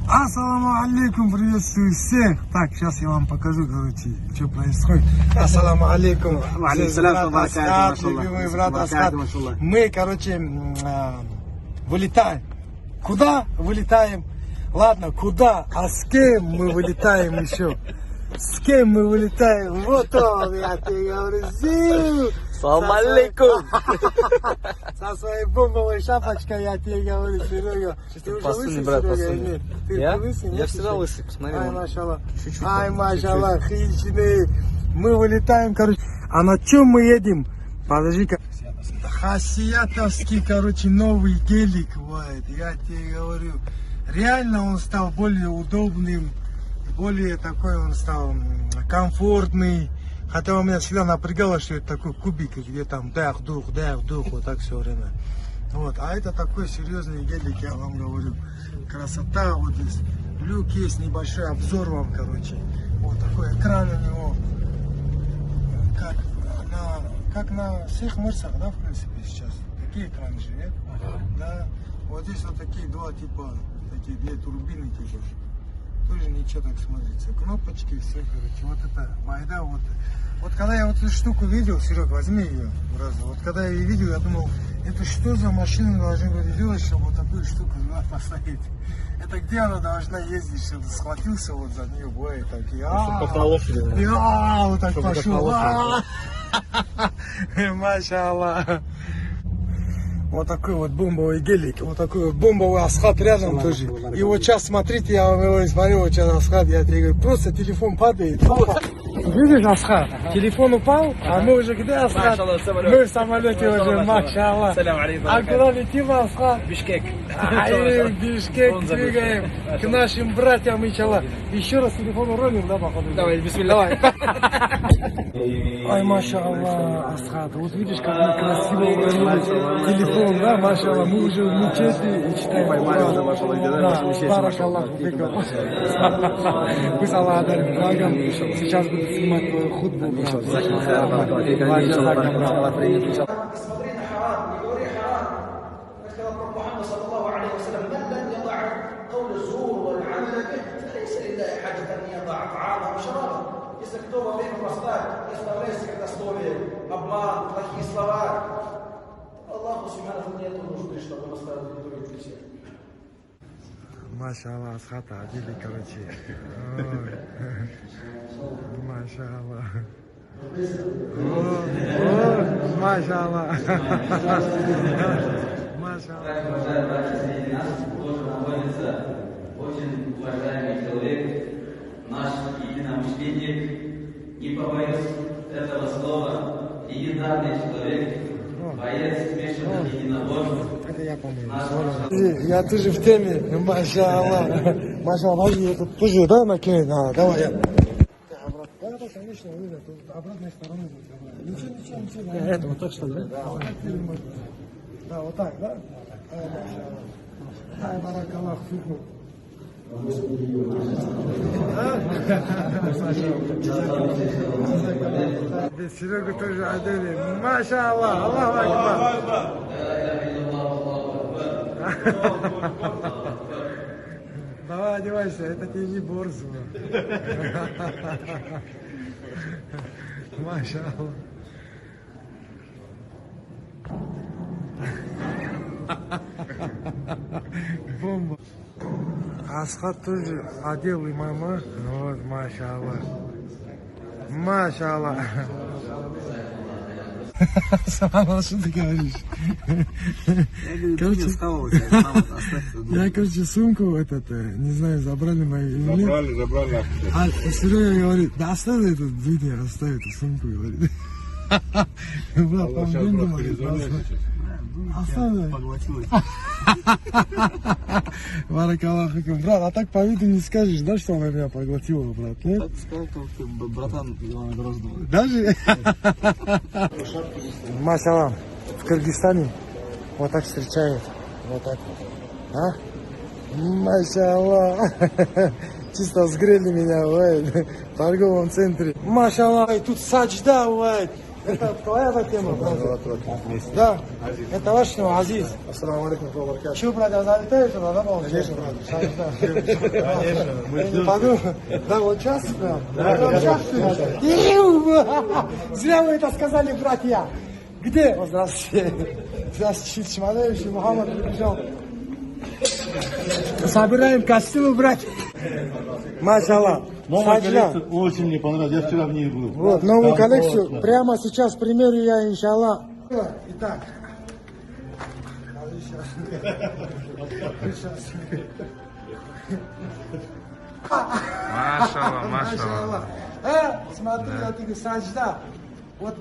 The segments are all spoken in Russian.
Ассаламу алейкум, приветствую всех. Так, сейчас я вам покажу, короче, что происходит. Ассаламу алейкум. Любимый брат Асхат. Мы, короче, вылетаем. Куда вылетаем? Ладно, куда? А с кем мы вылетаем еще? С кем мы вылетаем? Вот он, я тебе говорю. Салам алейкум. Со своей бомбовой шапочкой, я тебе говорю, Серега. Ты уже лысый, брат, Серега, или нет? Ты лысый, Я всегда лысый, посмотри. Ай, машаллах. Чуть-чуть. Ай, машаллах, хищные. Мы вылетаем, короче. А на чем мы едем? Подожди-ка. Хасиятовский, короче, новый гелик. Вот, я тебе говорю. Реально он стал более удобным. Более такой он стал комфортный. Хотя у меня всегда напрягало, что это такой кубик, где там дах-дух, вот так все время. Вот. А это такой серьезный гелик, я вам говорю. Красота вот здесь. Люк есть, небольшой обзор вам, короче. Вот такой экран у него. Как на всех мырцах, да, в принципе, сейчас. Такие экраны же, нет? Да. Вот здесь вот такие два типа, такие две турбины типа. Тоже ничего так смотрится. Кнопочки, все, короче. Вот это байда, вот. Вот когда я вот эту штуку видел, Серег, возьми ее сразу. Вот когда я ее видел, я думал, это что за машина должна быть делать, чтобы вот такую штуку поставить? Это где она должна ездить, чтобы схватился вот за нее, бой, так и вот так пошел. Машаллах. Вот такой вот бомбовый гелик, вот такой вот бомбовый Асхат рядом тоже. И вот сейчас смотрите, я вам его смотрю, вот сейчас Асхат, я тебе говорю, просто телефон падает. Видишь, Асхат, телефон упал, а мы уже где, Асхат? Мы в самолете уже, машаллах. А куда летим, Асхат? Бишкек. Бишкек двигаем к нашим братьям, иншаллах. Еще раз телефон уроним, да, походу? Давай, бисмилля. Ай, машаллах, Асхат, вот видишь, как мы красиво уронили телефон, да, машаллах, мы уже в мечети и читаем. Да, баракаллаху фикум. Пусть Аллах дарит благом, сейчас буду снимать твою хутбу, брат. Если кто во время поста не оставляет скотословие, обман, плохие слова, Аллаху Субханаху нету нужды, чтобы он оставил территорию для всех. Машаллах, Асхата одели, короче. Машаллах. Машаллах. Находится очень уважаемый человек, наш единомышленник, не побоюсь этого слова, легендарный человек, боец смешанных единоборств. Это я помню. Я тоже в теме, машаллах. Машаллах, это тоже, да, накинуть надо? Давай я. Да, конечно, видно, тут обратной стороны будет. Ничего. Это вот так что ли? Да, вот так, да? Ай, баракаллах, фикум. Серега тоже одели. Машаллах, Аллаху акбар. Давай одевайся, это тебе не борзу. Машаллах. Бомба. Асхат тоже одел имама. Вот, машаллах. Машаллах. Сама, что ты говоришь? Я, короче, сумку не знаю, забрали мою или нет. Забрали. А Серега говорит, да оставь эту видео, оставь эту сумку, говорит. Брат, там деньги оставь. Поглотилась. Баракаллаху фикум. Брат, а так по виду не скажешь, да, что она меня поглотила, брат, нет? Так сказал, как ты, братан, Ивана Гроздова. Даже? Машаллах, в Кыргызстане вот так встречают, вот так, а? Машаллах, чисто сгрели меня, в торговом центре. Машаллах, тут саджда, Это твоя тема, брат? Да. Это ваш ну, Азиз. Ассаламу алейкум, баракатух. Что, брат, залетаешь туда, да, получается? Конечно, Конечно. Подумай. Да, вот сейчас прям. Да, сейчас. Зря вы это сказали, братья. Где? Здравствуйте. Здравствуйте, Шиманаевич, Мухаммад прибежал. Собираем костюмы, братья. Машаллах. Новая Саджа. коллекция очень мне понравилась. Я вчера в ней был. Вот, новую Там коллекцию. просто- Прямо сейчас примерю я, иншаллах. Итак. Машаллах. Смотри, я тебе саджда. Вот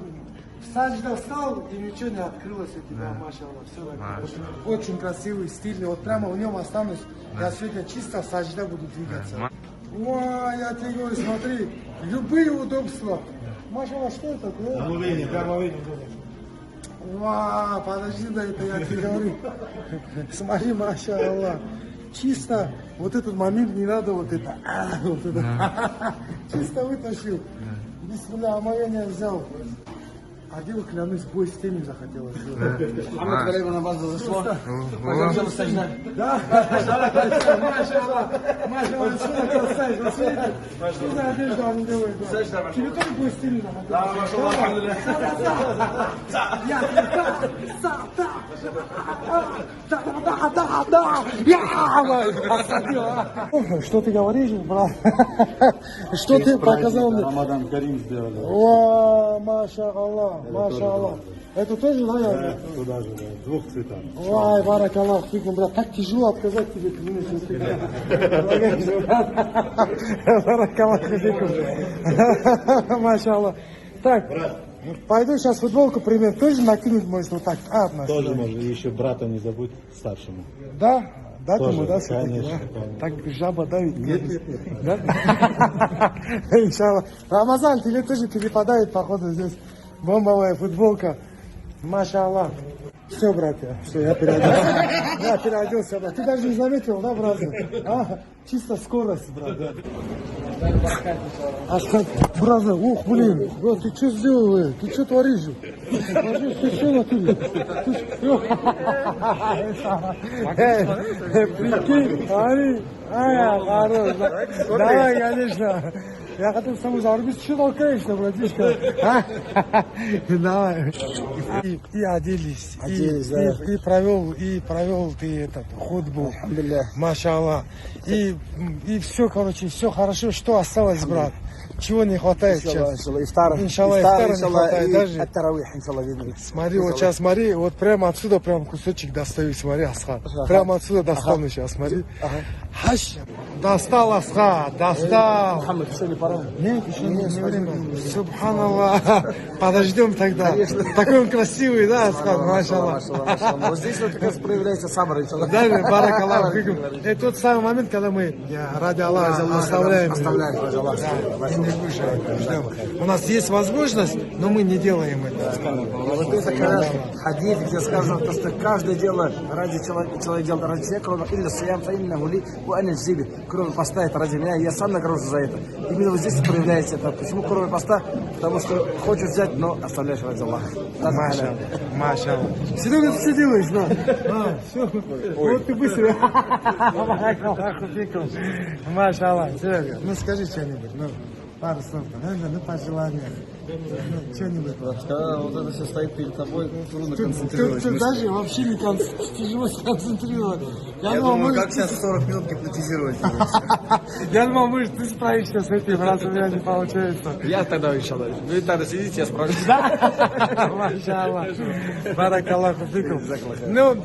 саджда встал, и ничего не открылось у тебя, машаллах. Все так. Очень красивый, стильный. Вот прямо в нем останусь. Я сегодня чисто саджда буду двигаться. Ой, я тебе говорю, смотри, любые удобства. Машаллах, что это? Омовение, прямо омовение. Вау, подожди, да это я тебе говорю. Смотри, машаллах. Чисто вот этот момент не надо вот это. Вот это. Чисто вытащил. Бисмилля, омовение взял. Одел, клянусь, бой с теми захотелось сделать. Мухаммад Галиева на базу зашло. Пойдем сажда. Да? Машаллах. Машаллах, отсюда красавица, смотри. Что за одежду они делают? Тебе тоже бой с теми захотелось? Да, машаллах. Что ты говоришь, брат? Что ты показал мне? Рамадан Карим сделали. О, маша Аллах, маша Аллах. Это тоже, да, я? Туда же, да. Двух цветов. Ой, барак Аллах, фикум, брат, так тяжело отказать тебе, клянусь, что ты барак Аллах, фикум. Маша Аллах. Так, пойду сейчас футболку пример, тоже накинуть, может, вот так. Тоже можно. И еще брата не забудь, старшему. Да? Да, Тоже, ему, да, все-таки, конечно, да? конечно. Так жаба давит. Нет. Да? Иншаллах. Рамазан, тебе тоже перепадает, походу, здесь бомбовая футболка. Маша Аллах. Все, братья, все, я переоделся. Я переоделся, брат. Ты даже не заметил, да, брат? А, чисто скорость, брат, да. А что, брат, ух, блин, брат, ты что сделал, ты что творишь? Ты что натурил? Прикинь, смотри. Хорош. Давай, конечно. Я хотел с тобой зарубить, что толкаешься, братишка? Давай. И оделись. И провел ты этот худбу. Машаллах. И все, короче, все хорошо. Что осталось, брат? Чего не хватает сейчас? Иншаллах, ифтара не хватает даже. Смотри, вот сейчас, смотри, вот прямо отсюда прям кусочек достаю, смотри, Асхат. Прямо отсюда достану сейчас, смотри. Хаш. Достал, Асхат, достал. Нет, еще не время. Субханаллах. Подождем тогда. Такой он красивый, да, Асхат, машаллах. Вот здесь вот как раз проявляется сабр, иншаллах. Да, барак Аллах. Это тот самый момент, когда мы ради Аллаха оставляем. И не кушаем, ждем. У нас есть возможность, но мы не делаем это. Вот это как раз хадис, где сказано, то, что каждое дело ради человека делает ради себя, кроме илля сиям, фаинна гули, уанна джиби, кроме поста это ради меня, я сам награжусь за это. Именно вот здесь проявляется это. Почему кроме поста? Потому что хочешь взять, но оставляешь ради Аллаха. Маша. Серега, ты что делаешь, да? Все. Вот ты быстро. Маша Аллах, Серега, ну скажи что-нибудь, ну. Пару слов, ну пожелания. Ну, что-нибудь. Когда вот это все стоит перед тобой, трудно Тут концентрировать. даже вообще не тяжело сконцентрировать. Я думаю, как сейчас 40 минут гипнотизировать. Я думал, может, ты справишься с этим, раз у меня не получается. Я тогда иншаллах. Вы тогда сидите, я справлюсь. Машаллах. Барак Аллаху фикум. Ну,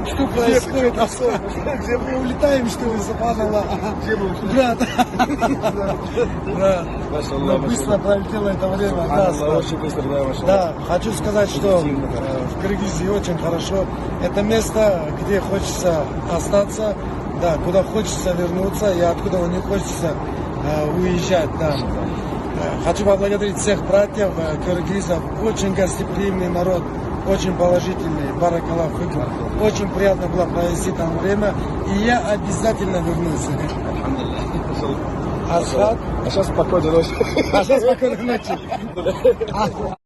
что происходит? Где мы улетаем, что ли, субханаллах? Брат. Да. Быстро пролетело это время. Да, Очень быстро, да, вошел. да, хочу сказать, что в Кыргызии очень хорошо. Это место, где хочется остаться, да, куда хочется вернуться и откуда не хочется уезжать. Да. Хочу поблагодарить всех братьев кыргызов. Очень гостеприимный народ, очень положительный. Барак Аллах фикум. Очень приятно было провести там время. И я обязательно вернусь. Асхат. А сейчас спокойной ночи. А сейчас спокойной ночи.